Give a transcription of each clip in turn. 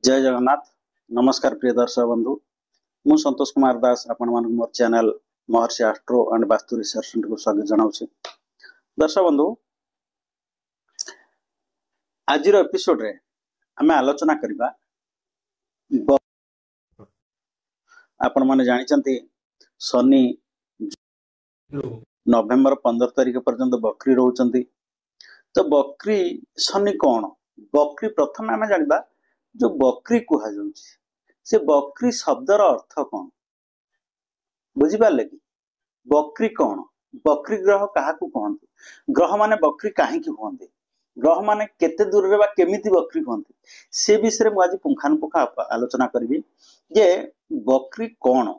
जय जगन्नाथ। नमस्कार प्रिय दर्शक बंधु, मु संतोष कुमार दास आपण मान मोर channel Maharshi astro and vastu research को स्वागत जनाउछि। दर्शक बंधु, आज एपिसोड रे आमे आलोचना करिबा आपण माने जानिचंती शनि नवेम्बर 15 तारिख पर्यंत बकरी रहउचंती। तो बकरी शनि कौन बकरी प्रथम आमे जानिबा जो बकरी कुहा जाउछि से बकरी शब्दर अर्थ कौन बुझी पाले कि बकरी कौन बकरी ग्रह काहाकू कहंती ग्रह माने बकरी काहे की होंती ग्रह माने केते दूर रे बा केमिति बकरी होंती से विषय में आज पुंखानुपुंखा आलोचना करिवि जे बकरी कौन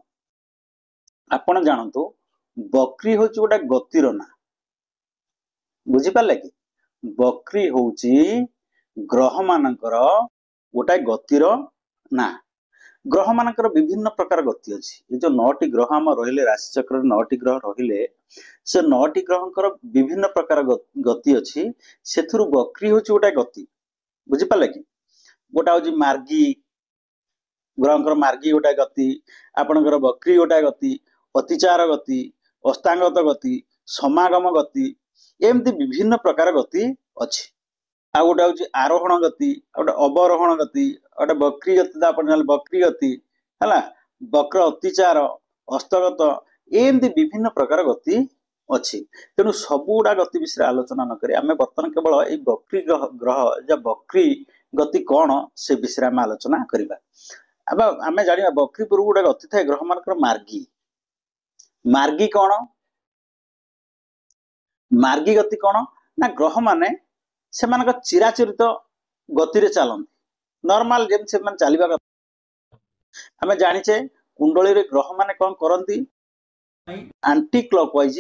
आपण जानतो। बकरी होची गोटा गतिर ना बुझी पाले कि बकरी होची ग्रह मानकर गोटा गतिर ना। ग्रह मानकर विभिन्न प्रकार गति अच्छी ये जो 9टी ग्रह आम रहिले राशि चक्र 9टी ग्रह रहिले से 9टी ग्रहंकर विभिन्न प्रकार गति अच्छी से बकरी होची गोटा गति बुझी पाले कि गोटा होची मार्गी ग्रहंकर मार्गी गोटा गति आपणकर बकरी गोटा गति अतिचार गति अस्तांगत गति समागम गति एमती विभिन्न प्रकार गति अच्छी। आ गोटे हूँ आरोहण गति गोटे अवरोहण गति गोटे बकरी गति आप बकरी गति है बक्र अतिचार हस्तगत एमती विभिन्न प्रकार गति अच्छी। तेणु सबुगुड़ा गति विषय आलोचना नक आम बर्तमान केवल ये बकरी ग्रह या बकरी गति कौन से विषय आम आलोचना करवा। अब आम जाना बकरी पूर्व गोटे गति थाए ग्रह मान मार्गी मार्गी कौन मार्गी गति कौन ना ग्रह माने से चिराचरित गति चलती नॉर्मल जेम से चलवा कथा आम जाचे कुंडली रे ग्रह माने कौन करती आंटी क्लॉकवाइज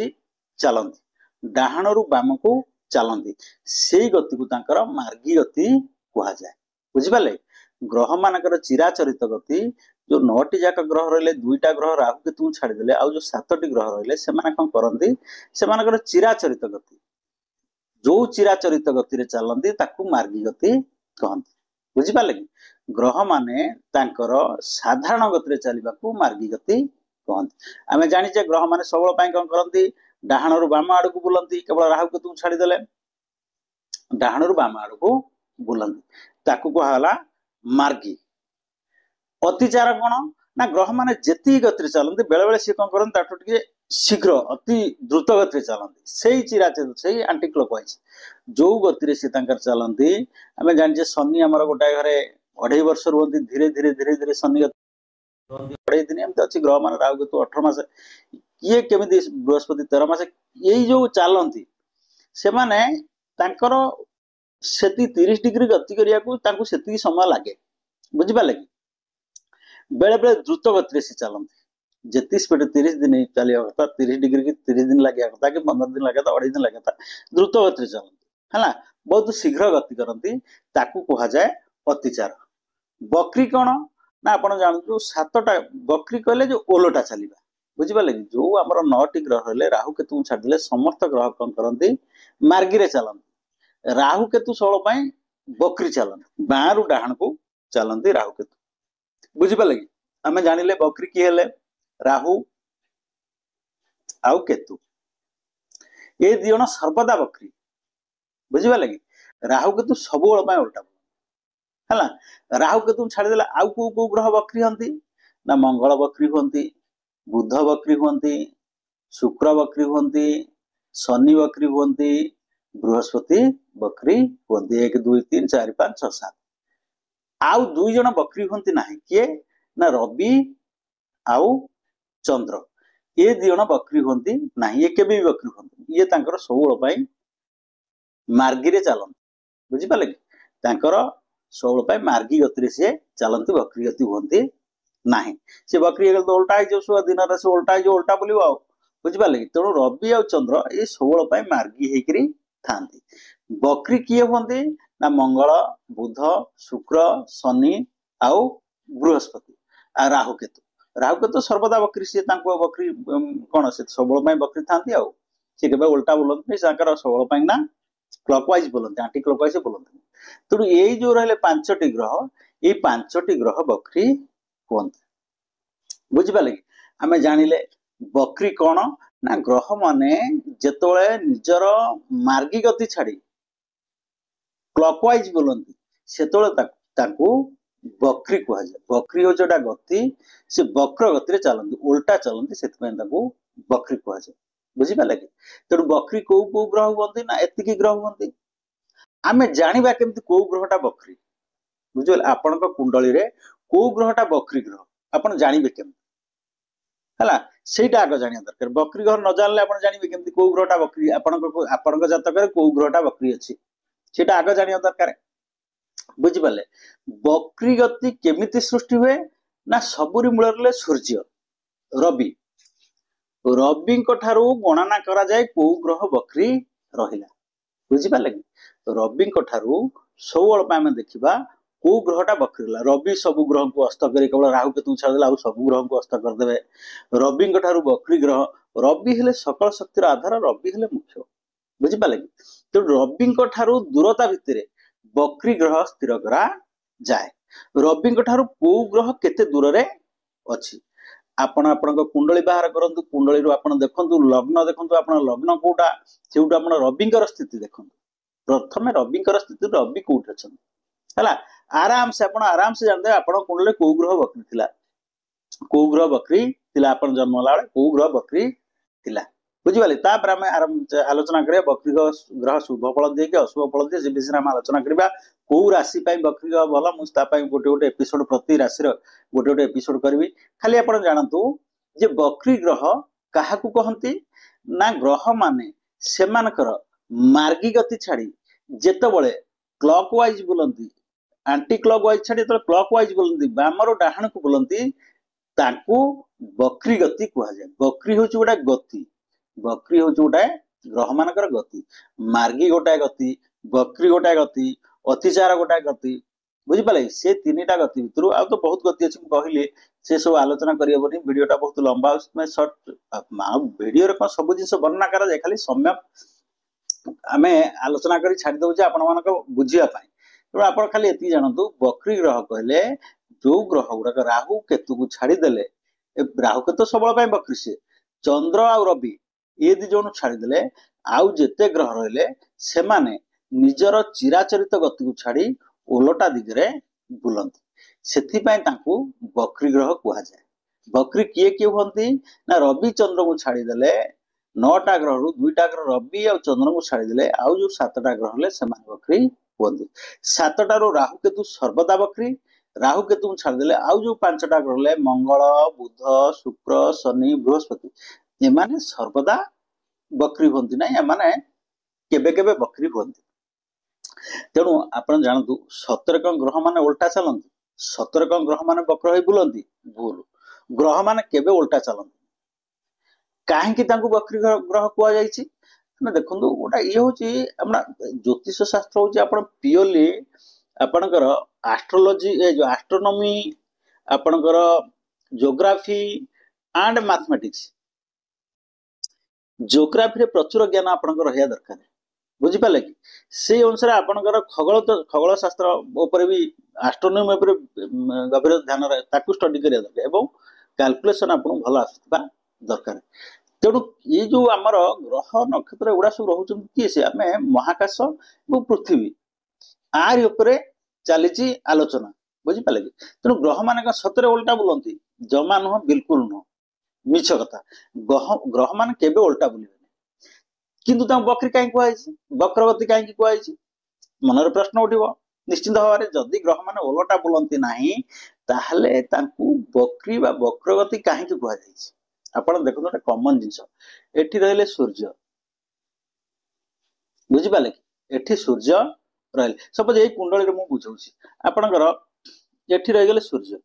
चलती डाहाणु बाम को चलती से गति को तांकर मार्गी गति कह जाए बुझिपारे। ग्रह मानकर चिराचरित गति जो 9टी जाक ग्रह रहिले 2टा ग्रह राहु केतु छाड़देले आउ जो 7टी ग्रह रहिले से माने कौन करती से चिराचरित गति जो चिराचरित गति रे चलती ताकू मार्गी गति कहती बुझिपारे कि ग्रह माने तांकर साधारण गति रे चलबा को मार्गी गति कहती। आमे जानिचे ग्रह माने सबल पई कौन करती डाहाणु बाम आड़ को बुलंती केवल राहु केतु छाड़देले डाहाणु बाम आड़ को बुलंती ताकू कहला मार्गी। अतिचार कौन ना ग्रह माने जेती गति चलती बेले बेले सी कौन करते शीघ्र अति द्रुत गति चलती से चिराचरित से आंटी क्लॉकवाइज जो गति से चलती आम जाने शनि आमर गोटाए घरे 2.5 वर्ष रुहती धीरे धीरे धीरे धीरे शनि 2.5 दिन एमती अच्छी ग्रह मान राहु केतु 18 मास किए केमी बृहस्पति 13 मास यही जो चलती से माने 30 डिग्री गति करने से समय लगे बुझिपारे कि बेले बेले द्रुत गति से चलती जितनी स्पीड 30 दिन चलिया कथा 30 डिग्री की 30 दिन लगे कथा कि 15 दिन लगे 2.5 दिन लगे द्रुत गति चलती है बहुत शीघ्र गति करती ताकू कह जाए अतिचार। बकरी कौन ना आप जानते 7टा बकरी कहले जो ओलटा चलवा बुझिपारे कि जो आम 9टी ग्रह रहे राहु केतु छाड़देले समस्त ग्रह कौन करती मार्गी चलती राहु केतु सबल बकरी चलती बाँ रु डाहाण को चलती राहु केतु बुझिपारे कि आम जानिले बकरी किए हेले राहु आउ केतु ये दिजन सर्वदा बकरी बुझिपारे कि राहु केतु सब उल्टा है राहु केतु छाड़देला आउ को ग्रह बकरी हंती ना मंगल बकरी हुंती बुध बकरी हुंती शुक्र बकरी हुंती शनि बकरी हुंती बृहस्पति बकरी हुंती 1 2 3 4 5 6 7 आउ 2 जन बकरी हुंती ना किए ना रवि आउ चंद्र ये दिजन बकरी हुंती ना ये केबे भी बकरी हुंती ये तांकर सबुल मार्गी रे चलती बुझिपारे कि तांकर सबुल मार्गी गति से चलती बकरी गति हुंती ना से बकरी तो उल्टा हो दिन से उल्टा बोल बुझिपारे कि तेणु रवि आ चंद्र ये सबुल मार्गी होकर था। बकरी किए हुंती ना मंगल बुध शुक्र शनि आउ बृहस्पति आ राहु केतु सर्वदा बकरी सी बकरी कौन से सबुल बकरी था सी के उल्टा बोलते सबुल ना क्लॉकवाइज बोलते आंटी क्लॉकवाइज बोलते तेणु यही जो रहे 5टी ग्रह, ये 5टी ग्रह बक्री कहते। बुझिपारे कि आम जानिले बक्री कौन ना ग्रह माने जेतोले निजर मार्गी गति छाड़ी क्लॉकवाइज बोलती सेतोले ताकू बक्री कह जाए। बक्री हो जोटा गति से वक्र गति चलती उल्टा चलती से बक्री कह जाए। बुझिपारे कि तेणु बक्री को ग्रह हुए ना एतिकी ग्रह हुए आम जाना केमती कौ ग्रहटा बक्री। बुझे आपण कुंडली रे कौ ग्रहटा बक्री ग्रह आप जानवे केमती है ସେଇଟା ଆଗ ଜାଣିବା ଦରକାର। ବକ୍ରି ଗ୍ରହ ନ ଜାଣିଲେ ଆପଣ ଜାଣିବେ କେମିତି କୋଉ ଗ୍ରହଟା ବକ୍ରି ଆପଣଙ୍କ ଜାତକରେ କୋଉ ଗ୍ରହଟା ବକ୍ରି ଅଛି ସେଇଟା ଆଗ ଜାଣିବା ଦରକାର। ବୁଝିପାରିଲେ ବକ୍ରି ଗତି କେମିତି ସୃଷ୍ଟି ହୁଏ ନା ସବୁରି ମୂଳରେ ସୂର୍ଯ୍ୟ ରବି। ରବିଙ୍କ ଠାରୁ ଗଣନା କରାଯାଏ କୋଉ ଗ୍ରହ ବକ୍ରି ରହିଲା। ବୁଝିପାରିଲେ କି ରବିଙ୍କ ଠାରୁ ସବୁବେଳେ ପାଇଁ ଆମେ ଦେଖିବା କୋଉ ଗ୍ରହଟା ବକ୍ରି ହେଲା। ରବି ସବୁ ଗ୍ରହକୁ ଅସ୍ତ କରି କେବଳ ରାହୁ କେତୁ ଛାଡ଼ିଦେଲେ ଆଉ ସବୁ ଗ୍ରହକୁ ଅସ୍ତ କରିଦେବେ। ରବିଙ୍କ ଠାରୁ ବକ୍ରି ଗ୍ରହ ରବି ହେଲେ ସକଳ ଶକ୍ତିର ଆଧାର ରବି ହେଲେ ମୁଖ୍ୟ। ବୁଝିପାରିଲେ କି ତେଣୁ ରବିଙ୍କ ଠାରୁ ଦୂରତା ଭିତରେ ବକ୍ରି ଗ୍ରହ ସ୍ଥିର କରାଯାଏ। ରବିଙ୍କ ଠାରୁ କୋଉ ଗ୍ରହ କେତେ ଦୂରରେ ଅଛି ଆପଣ ଆପଣଙ୍କ କୁଣ୍ଡଳୀ ବାହାର କରନ୍ତୁ। କୁଣ୍ଡଳୀରୁ ଆପଣ ଦେଖନ୍ତୁ ଲଗ୍ନ ଦେଖନ୍ତୁ ଆପଣ ଲଗ୍ନ କୋଉଟା ସେଇଠୁ ଆପଣ ରବିଙ୍କର ସ୍ଥିତି ଦେଖନ୍ତୁ। ପ୍ରଥମେ ରବିଙ୍କର ସ୍ଥିତି ରବି କୋଉଠି ଅଛନ୍ତି ହେଲା आराम से जानते आप कुंडली कौ ग्रह बक्री थिला कौ ग्रह बक्री थिला आप जन्म होला कौ ग्रह बक्री थिला। बुझिपारे तापर आम आलोचना करिया बक्री ग्रह शुभ फल दिए कि अशुभ फल दिए से विषय में आलोचना करबा। कौ राशि बक्री ग्रह भल मुझे गोटे गोटे एपिसोड प्रति राशि गोटे गोटे एपिसोड करी। खाली आप जानतु जे बक्री ग्रह क्या कहती ना ग्रह माने सेमानकर मार्गी गति छाड़ी जेतबले क्लॉकवाइज बुलंती आंटी क्लॉकवाइज छाड़ी तो क्लॉकवाइज बोलती बामर डाहाण को बोलती ताकू बक्री गति कह जाए। बक्री हूँ गोटे गति बक्री हूँ गोटे ग्रह मानकर गति मार्गी गोटाए गति बक्री गोटाए गति अतिचार गोटाए गति। बुझिपारे से 3टा गति भितर आ तो बहुत गति अच्छी कहली से सब आलोचना करहबनी वीडियोटा बहुत लंबा सर्ट वीडियो कौन सब जिन वर्णना कराए खाली समय आम आलोचना कर छाड़ी दौचे आपण मान बुझापी। तेणु आप खाली ये जानतु बक्री ग्रह कहले जो ग्रह गुड़ाक राहु केतु को छाड़देले राहु केतु सब बक्री से चंद्र आ रवि ये दी जन छाड़देले आउ जेते ग्रह रहिले से माने निजर चिराचरित गति को छाड़ी ओलटा दिगरे बुलंती सेथिपाई तांकू बक्री ग्रह कह जाए। बक्री किए किए हुंती ना रवि चंद्र को छाड़देले 9टा ग्रह रु 2टा ग्रह रवि आ चंद्र को छाड़देले आउ जो 7टा ग्रह ले से बक्री कहते। 7टारू राहु केतु सर्वदा बक्री राहु केतु छाड़देले आउ जो 5टा ग्रह ले मंगल बुध शुक्र शनि बृहस्पति एमाने सर्वदा बक्री होती ना एमाने केबे केबे बक्री होती। तेणु आप जानतु 17 ग्रह माने उल्टा चलती 17 ग्रह माने बक्र हो बुलंती भूल ग्रह माने केबे उल्टा चलती कहीं बक्री ग्रह कह देखो गोटा ये हूँ ज्योतिष शास्त्र हूँ आप प्योरली आपणकर एस्ट्रोलॉजी जो एस्ट्रोनॉमी आपणकर जियोग्राफी एंड मैथमेटिक्स जियोग्राफी प्रचुर ज्ञान आपणकर रहा दरकार। बुझिपारे कि से अनुसार आपणकर खगोल शास्त्र उपर भी एस्ट्रोनॉमी उपर गभीर ध्यान रहे स्टडी करिया दरकार एवं कैलकुलेशन आपन भल आसुवा दरकार। तेणु ये जो आमर ग्रह नक्षत्र एगुड़ा सब रोच किए से आम महाकाश और पृथ्वी आर उपरे चली आलोचना। बुझिपारे कि तेणु ग्रह मान सतरे उल्टा बुलंती जमा नुह बिल्कुल नुह मिछ कथा ग्रह मान केबे उल्टा बुलबे किंतु बक्री कहीं कहुई बक्रगति कहीं कहुई मनर प्रश्न उठिब निश्चित भाव में जदि ग्रह मान ओलटा बुलंती नाही ताहले तांकू बक्री बा बक्रगति कहीं कहुई। आपण देखो गोटे कॉमन जिनस एठी रहिले सूर्य। बुझिपारे कि एठी सूर्य रहिले सपोज ये कुंडली रे मु बुझौछि आपणकर एठी रहि गेले सूर्य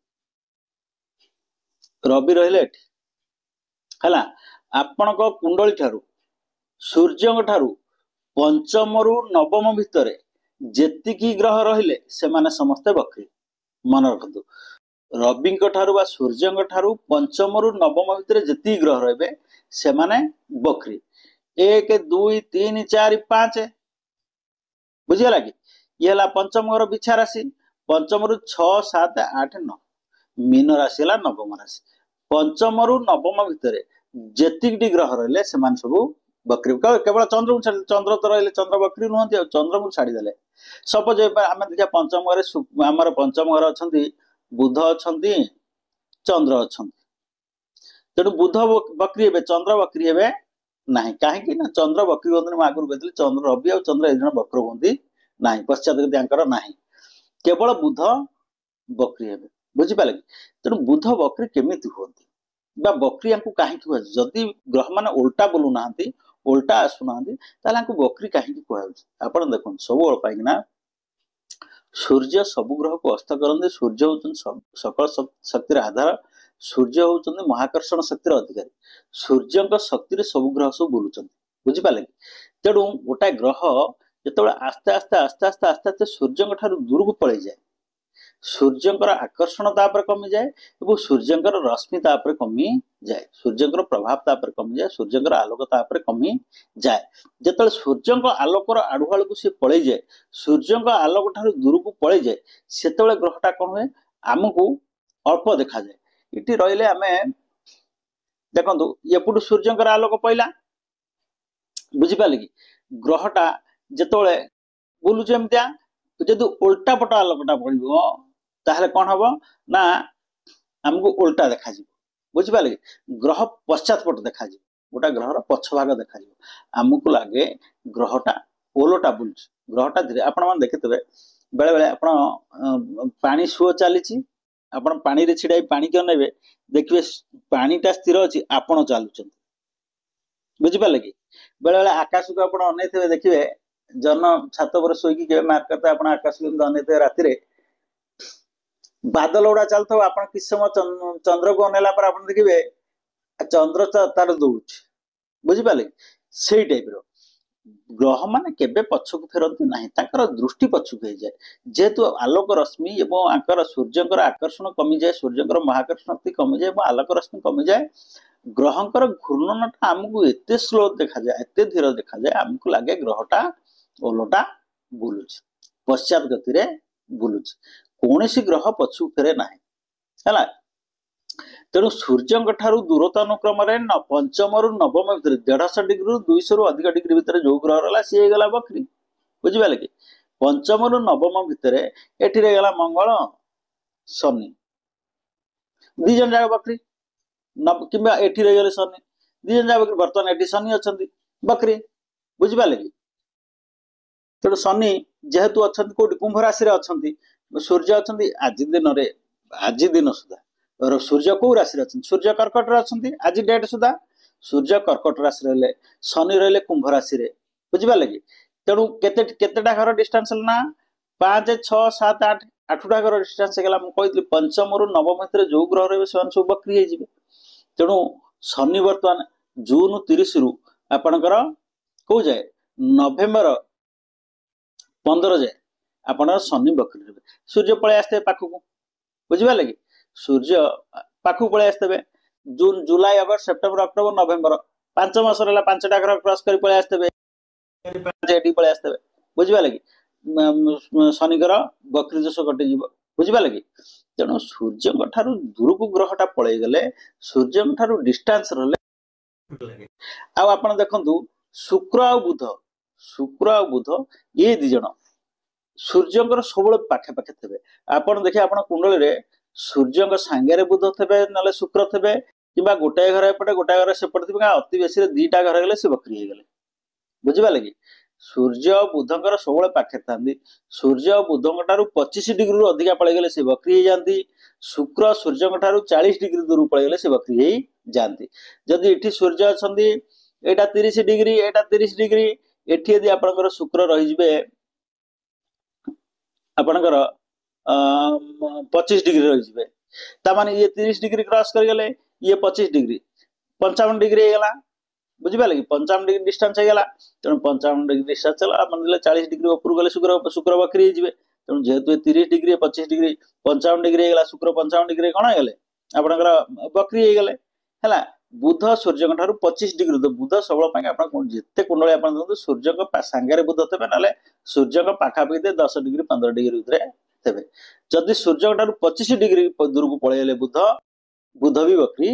रवि रहिले एठी हला आपणक कुंडली ठारू सूर्य ठारू पंचम रु नवम भितर जेतिकी ग्रह रहिले से माने समस्ते बक्री मन रखु रवि ठारू सूर्य ठारू पंचम रु नवम भितर जेतिकी ग्रह रहे से माने बक्री 1 2 3 4 5 बुझीगला कि ये है पंचम घर बिछा राशि पंचम रु 6 7 8 9 मीन राशि है नवम राशि पंचम रु नवम भितर जेति ग्रह रही से सब बकरी केवल चंद्र को चंद्र तो रही चंद्र बकरी नुहति चंद्र को छाड़ीदे सपोज आम देखा पंचम घर आमर पंचम घर अच्छा बुध अच्छा चंद्र अच्छा तेणु बुध बकरी हे चंद्र बकरी हे ना कहीं चंद्र बकरी हमें आगुरी कहती चंद्र रवि और चंद्र एक बक्र हमें ना पश्चात ना केवल बुध बकरी हे बुझिपारे कि तेणु बुध बकरी केमी हमें बकरी को कहीं जदि ग्रह मान उल्टा बोलू ना उल्टा आसुना बकरी कहीं कह देखो सब कहीं सूर्य सब ग्रह को अस्त करते सूर्य हूँ सकल शक्तिर आधार सूर्य हूँ महाकर्षण शक्तिर अधिकारी सूर्य शक्ति सब ग्रह सब बुलूं बुझिपारे कि तेणु गोटाए ग्रह जो आस्ते आस्ते आस्ते आस्ते आस्ते आस्ते सूर्य दूर को पलि जाए सूर्यंकर आकर्षण तापर कमी जाए और सूर्यंकर रश्मि तापर कमी जाए सूर्यंकर प्रभाव तापर कमी जाए सूर्यंकर आलोक तापर कमी जाए जिते सूर्यंक आलोकर आड़ुआल को सी पलि जाए सूर्यंक आलोक ठार दूर को पलि जाए से ग्रहटा कौन हुए आमको अल्प देखा जाए इटी रही आम देखु एपटू सूर्यंकर आलोक पड़ा बुझिपारे कि ग्रहटा जिते बुलूमतिया जदि उल्टा पट आलोकटा पड़ो ताहले कौन हम ना आमको उल्टा देखा बुझिपारे कि ग्रह पश्चात पट देखा गोटा ग्रहर पछ भाग देखा आमको लगे ग्रहटा ओलटा बुलू ग्रहटा धीरे आपण देखिथे बेले बेले आप पानी सुओ चली आपण पानी छिड़ा पानी क्यों ने देखिए पानीटा स्थिर अच्छी आपण चलुं बुझिपारे कि बेले बेले आकाश को आप अनैथे देखिए जन छात पर शोक के मार्क करते आप आकाश को अनैथे राति बादल गुड़ा चलता आप कि समय चंद्र को अनेला पर आप देखिए चंद्र तार दौड़ बुझिपारे से टाइप ग्रह मान के पछक फेरती ना दृष्टि पछक हो जाए जेहेतु आलोक रश्मि और आंकर सूर्यंकर आकर्षण कमी जाए सूर्यंकर महाकर्षण शक्ति कमी जाए आलोक रश्मि कमी जाए ग्रहंकर घूर्णनटा आमको एत स्लो देखा जाए एत धीरे देखा जाए आमको लगे ग्रहटा ओलटा बुलूच पश्चात गति बुलूच कौन सी ग्रह पछू फेरे ना है तेणु सूर्य दूरता अनुक्रम पंचम रु नवम भर 150 डिग्री 200 रु अधिक डिग्री भितर जो ग्रह रहा सी गला बकरी बुझिपारे कि पंचम रु नवम भितर एठी गला मंगल शनि दी जन जाक बकरी कि एठी गले शनि दी जन जाक बकरी बर्तमान एठी शनि अच्छा बकरी बुझिपारे कि तेणु शनि जेहेतु अच्छा कौटी कुंभ राशि अच्छा सूर्य अच्छा आज दिन सुधा सूर्य कौ राशि अच्छा सूर्य कर्कट अच्छा आज डेट सुधा सूर्य कर्कट राशि रही शनि रही कुंभ राशि बुझिपारे कि तेणु केतेटा घर डिस्टेंस ना 5 6 7 8 8टा घर डिस्टेंस मुझे पंचम रु नवम भितर जो ग्रह रही से सब बकरी हो तेणु शनि बर्तमान जून 30 रु आपणकर कौ जाए नवेम्बर 15 जाए आप शनि बकरी रे सूर्य पलि आसते पाखक बुझिपारे कि सूर्य पाखक पलि आसते जून जुलाई अगस्त सेप्टेम्बर अक्टोबर नवेम्बर 5 मास रहा 5टा घर क्रॉस कर पलि आसते पलि आसते बुझिपारे कि शनिकर बकरी दोष कटिज बुझिपारे कि तेणु सूर्य दूर को ग्रहटा पलि गले सूर्य डिस्टेंस रही आप देखु शुक्र आ बुध ये दी जन सूर्यंकर सब पाखे पाखे थे आपड़ देखिए आप कुंडली सूर्य सांगे बुध थे ना शुक्र थे कि गोटाए घर एपटे गोटाए घर सेपटे थे अति बेसी 2टा घर गले से बकरी हो गले बुझिपारे कि सूर्य बुधंकर सब पाखे था सूर्य बुधंठार 25 डिग्री रु अधिका पलि गले से बकरी हो जाती शुक्र सूर्य 40 डिग्री दूर पलि गले से बकरी हो जाती जदि ये सूर्य अच्छा यहाँ 30 डिग्री यहाँ 30 डिग्री एठी यदि आपणकर शुक्र रही आपणकर 25 डिग्री रही तामाने ये 30 डिग्री क्रॉस कर गले ये 25 डिग्री 55 डिग्री होगा बुझिपारे कि 55 डिग्री डिस्टेंस होगा तेणु 55 डिग्री डिस्टेंस मान 40 डिग्री ऊपर गले शुक्र बकरी हो तेणु जेहेतु 30 डिग्री 25 डिग्री 55 डिग्री होगा शुक्र 55 डिग्री कौन हो गले आपणकर बकरी हो गले है बुध सूर्य ठारू 25 डिग्री बुध सब जिते कुंडली आप सूर्य सांगे बुध थे ना सूर्य पाखापाखि 10 डिग्री 15 डिग्री भितर थे जदि सूर्य ठारू 25 डिग्री दूर को पलैले बुध बुध भी वक्री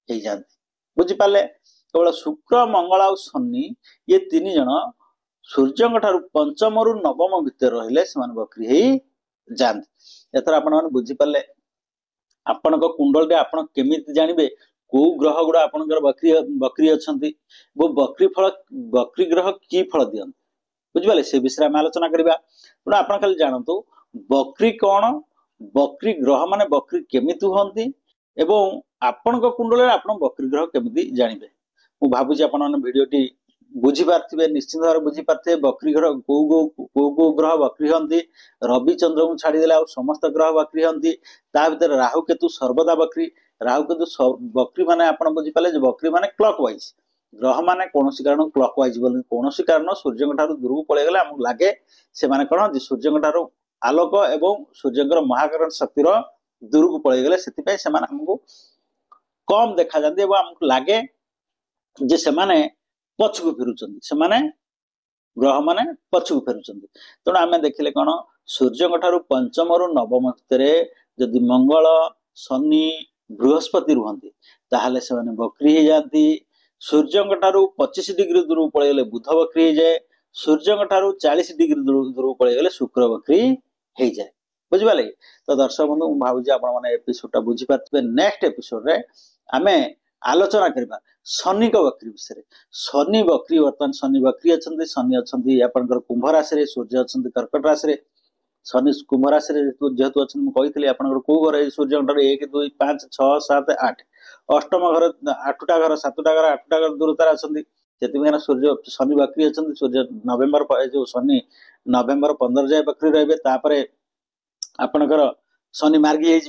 हो जाती बुझिपारे केवल शुक्र मंगल आ शनि ये तीन जन सूर्य ठारू पंचम रु नवम भितर रहिले से वक्री हो जाती एथर आपण बुझिपारे आपण कुंडल आपण केमिति जानबे को ग्रह गुड़ा आपनकर बकरी बकरी अच्छी वो बकरी ग्रह की फल दियंती बुझिपारे से विषय में आलोचना करबा तेणु आप खाली जानतु बकरी कौन बकरी ग्रह माने बकरी केमिति हुअंती एवं आपण कुंडल आपण बकरी ग्रह केमिति जानबे मु भाबुची आपण भिडियोटी बुझी पार्थिबे निश्चित भाव बुझी पार्थिबे बकरी ग्रह को ग्रह बकरी हंती रवि चंद्र को छाड़ी आ समस्त ग्रह बकरी हंती ता भीतर राहु केतु सर्वदा बकरी राहु केतु बकरी माने आपण बुझिपाले जे बकरी माने क्लॉक वाइज ग्रह माने कोनोसी कारण क्लॉक वाइज बोल कोनोसी कारण सूर्य ठारू दूर को पळे गेले हमक लागे से माने कोन जे सूर्य ठारू आलोक एवं सूर्यकर महाकरण शक्तिर दूर को पळे गेले सेति पय से माने हमको कम देखा जांदी एवं हमक लागे जे से माने पछकु फेरुचंदी से माने ग्रह माने पछकु फेरुचंदी तेणु आम देखिले कौन सूर्य ठारू पंचम रु नवम भितर जदि मंगल शनि बृहस्पति रुहंती ताहले से माने बकरी हो जाती सूर्य ठारू 25 डिग्री दूर पळेले बुध बकरी हो जाए सूर्य ठारू 40 डिग्री दूर पळेले शुक्र बकरी हो जाए बुझिपाले तो दर्शक बंधु मु भाबुची आपण माने एपिसोड बुझी पारथिबे नेक्स्ट एपिसोड रे आमे आलोचना करबा शनि को बकरी विषय शनि बकरी वर्तमान शनि बकरी अच्छा शनि अच्छा आपंकर कुंभ राशि सूर्य अच्छा कर्कट राशि शनि कुंभ राशि जेहेतु अच्छा मुझे आपंकर कौ घर सूर्य 1 2 5 6 7 8 अष्टम घर 8टा घर 7टा घर 8टा घर दूरतार अच्छा सूर्य शनि बकरी अच्छा सूर्य नवेम्बर जो शनि नवेम्बर 15 जाए बकरी रे आपणकर शनि मार्गी है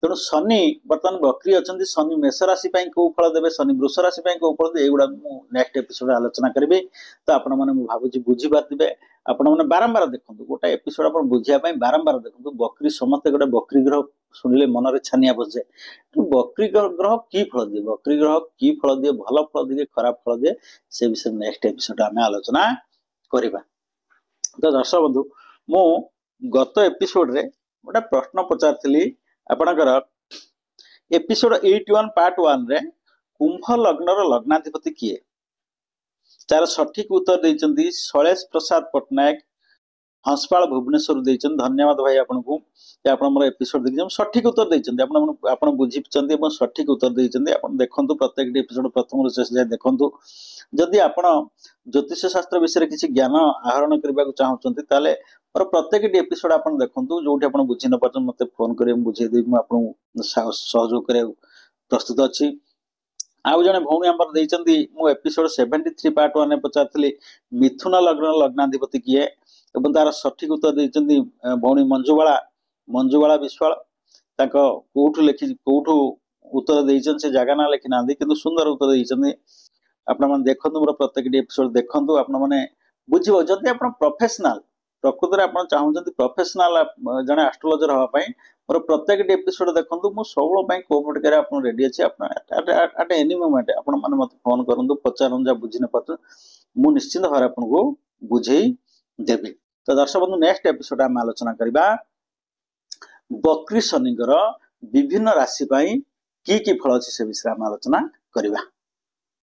तेणु शनि बर्तमान बकरी अच्छा शनि मेष राशि कौ फल देवे शनि वृष राशि कौ फल दे युवा नेक्स्ट एपिसोड आलोचना करी तो आपण मैंने भावुँ बुझी पारे आपण मैंने बारंबार देखो गोटे एपिसोड आप बुझापी बारंबार देखो बकरी समस्त गोटे बकरी ग्रह शुणिले मनरे छानिया बस जाए बकरी ग्रह की फल दिए बकरी ग्रह की फल दिए भल फल दिए खराब फल दिए से विषय नेक्स्ट एपिसोड आम आलोचना करवा तो दर्शक बंधु मु गत एपिसोड रे गोटे प्रश्न पचारि आपणकर एपिसोड 81 पार्ट 1 रे कुंभ लग्नर लग्नाधिपति किए तार सठिक उत्तर देइचंदी शैलेश प्रसाद पटनायक हंसपाल भुवनेश्वर देइचंदी धन्यवाद भाई आपनको आपण मोर एपिसोड देखिछन सठिक उत्तर देइचंदी आपण बुझिचंदी एवं सठिक उत्तर देइचंदी आपण देखंतु प्रत्येक एपिसोड प्रथम रु शेष जाय देखंतु जदि आपण ज्योतिष शास्त्र विषय किसी ज्ञान आहरण करबा चाहउचंती ताले और प्रत्येक एपिसोड आप देखो जो बुझी न पार्थ मत फोन कर बुझे आपको सहयोग कर प्रस्तुत अच्छी आउ जड़े भौणी आम मु एपिसोड 73 पार्ट 1 पचारि मिथुन लग्न लग्नाधिपति किए और तार सठिक उत्तर देती भौणी मंजुबाला विश्वाल कौठू लिखी कौठू उत्तर देते से जगह ना लिखी ना कि सुंदर उत्तर देते आपण मैंने देखो मोर प्रत्येक एपिसोड देखो आपण मैंने बुझे जदि आप प्रोफेशनल प्रकृत में आप चाहते प्रोफेशनल जड़े आस्ट्रोलॉजर हाँपाई मोर प्रत्येक एपिसोड देखो मुझे सब कोअपरेट कर आप रेडी अच्छे एट एनी मोमेंट आपण मैंने मत फोन करूँ पचारूँ जहाँ बुझी न पार्थ मुझे निश्चित भाव आपको बुझे देवी तो दर्शक बंधु नेक्स्ट एपिसोड आम आलोचना करवा बकरी शनिकर विभिन्न राशि की फल अच्छे से विषय आम आलोचना करवा।